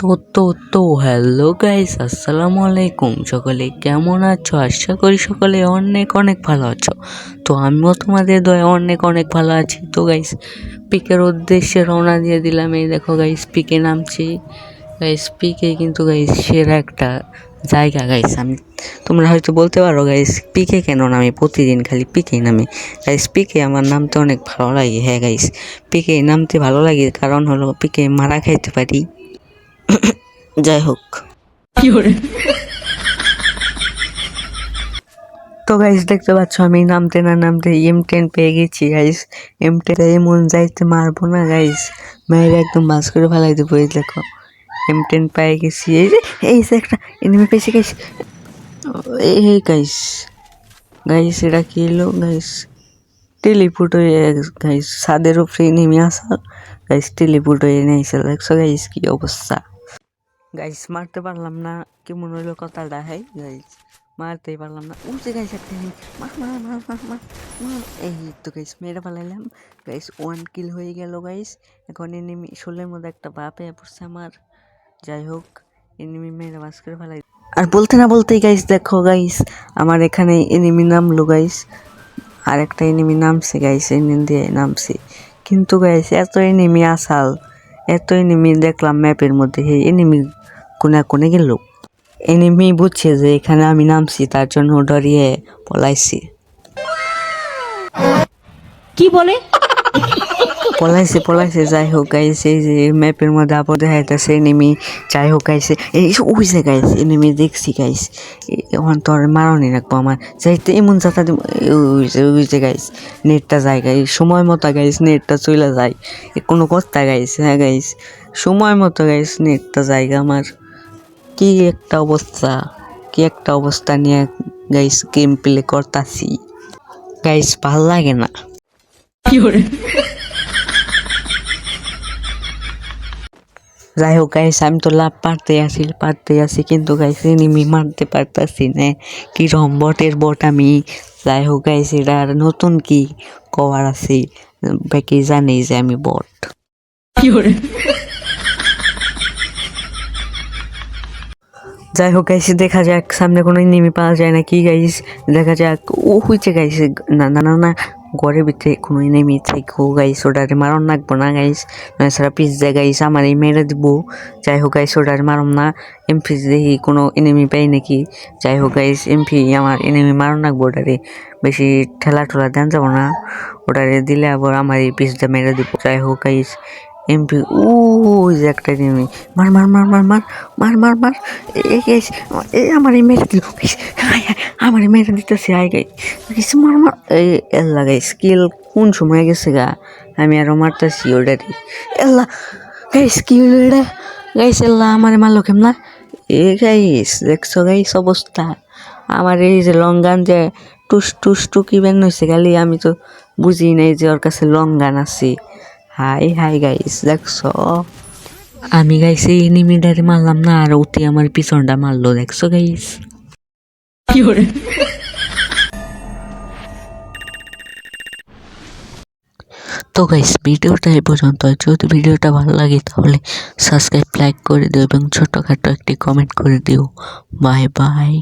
তো hello guys, আসসালামু আলাইকুম। সকলে কেমন আছো? আশা করি সকলে অনেক অনেক ভালো আছো। তো আমিও তোমাদের দয়া অনেক অনেক ভালো আছি। তো গাইস, পিকের উদ্দেশ্যে রওনা দিয়ে দিলাম। এই দেখো গাইস, পিকে নামছি। গাইস, পিকে কিন্তু গাইস সেরা একটা জায়গা গাইস। তোমরা হয়তো বলতে পারো গাইস, পিকে কেন নামি? প্রতিদিন খালি পিকে নামি। গাইস, পিকে আমার নামতে অনেক ভালো লাগে। হ্যাঁ গাইস, পিকে নামতে ভালো লাগে, কারণ হলো পিকে মারা খাইতে পারি। যাই হোক, তো গাইস দেখতে পাচ্ছ আমি নামতে না নামতে M10 পেয়ে গেছি গাইস। M10 এমন যাইতে মারবো না গাইস, মেয়ের একদম বাস করে ফেলাই দেবো। এই দেখো, M10 পেয়ে গেছি। এই যে একটা এনিমি পেয়েছি গাইস। এই গাইস, গাইস এটা কি এলো গাইস? টেলিপুট হয়ে গাইস, ছাদের উপরে নেমে আসা গাইস, টেলিপুট হয়ে নিয়েছে। দেখছো গাইস কি অবস্থা? গাইস মারতে পারলাম না, কেমন হইলো কথাটা? হ্যাঁ গাইস, মারতেই পারলাম না। উঠে গাইস একটা মার মার মার মার মার মার। এই তো গাইস মেরে ফেলাইলাম গাইস, 1 কিল হয়ে গেল গাইস। এখন এনিমি 16-এর মধ্যে একটা বাপে পড়ছে আমার। যাই হোক, এনিমি মেরে বাস করে ফেলাই। আর বলতে না বলতেই গাইস দেখো গাইস, আমার এখানে এনিমি নামলো গাইস। আর একটা এনিমি নামছে গাইস, এনিমি দিয়ে নামছে। কিন্তু গাইস এত এনিমি আসাল, এত এনিমি দেখলাম ম্যাপের মধ্যে। এই এনিমি কোনে গেল? এনিমি বুঝছে যে এখানে আমি নামছি, তার জন্য ডরিয়ে পলাইছি। কি বলে? পলাইছে। যাই হোক গাইস, এই যে ম্যাপের মধ্যে আবার দেখাইতেছে এনিমি। যাই হোক গাইস, এই ওই যে গাইস এনিমি দেখছি গাইস। এখন তো আর মারণই রাখবো আমার, যাইতে এমন যাতা ওই যে গাইস নেটটা যায় গাইস, সময় মতো গাইস নেটটা চলে যায়। কোনো কথা গাইস? হ্যাঁ গাইস, সময় মতো গাইস নেটটা জায়গা আমার। কি একটা অবস্থা নিয়ে গাইস গেম প্লে করতাছি গাইস, ভাল লাগে না। যাই হোক গাইস, আমি তো লাভ পারতে আসি, কিন্তু গাইস এনিমি মারতে পারতাছি না। কি বটের বট আমি। যাই হোক গাইস, এটা আর নতুন কি কভার আছে? বাকি জানি যে আমি বট। যাই হোক গাইস, দেখা যাক সামনে কোনো এনিমি পাওয়া যায় নাকি গাইস। দেখা যাক। ও হইছে গাইস, না ঘরের ভিতরে কোনো এনিমি থাকো গাইস, ওটারে মারণ লাগবো না গাইস, সারা পিস যায় গাইস, আমার এই মেরে দিব। যাই হোক গাইস, ওটারে মারণ না। এমপি দেখি কোনো এনিমি পাই নাকি। যাই হোক গাইস, এমপি আমার এনিমি মারণ লাগবো। ওটারে বেশি ঠেলা দেন যাবো না, ওটারে দিলে আবার আমার এই পিসটা মেরে দিব। যাই হোক গাইস, এমপি ওই যে একটা এনিমি, মার মার মার মার মার মার মার মার। এই আমার এই মেরে দিল, আমার মেরে দিতেছে। আই গাইস মার মার। এই এল্লা গাইস, স্কিল কোন সময় গেছে গা, আমি আরো মারতেছি ওটারে। এল্লা গাইস, কি হলো এটা গাইস? এল্লা আমার মারলো কেমন? এ গাইস দেখছো গাইস অবস্থা আমার? এই যে লং গান যে টুকি বেন হয়েছে খালি, আমি তো বুঝি নাই যে ওর কাছে লং গান আছে। হাই গাইস দেখছো, আমি গাইস এই এনিমিটারে মারলাম না, আর ওতে আমার পিছনটা মারলো। দেখছো গাইস? তো গাইস, ভিডিওটা এই পর্যন্ত। যদি ভিডিওটা ভালো লাগে তাহলে সাবস্ক্রাইব, লাইক করে দিও এবং ছোটখাটো একটি কমেন্ট করে দিও। Bye bye.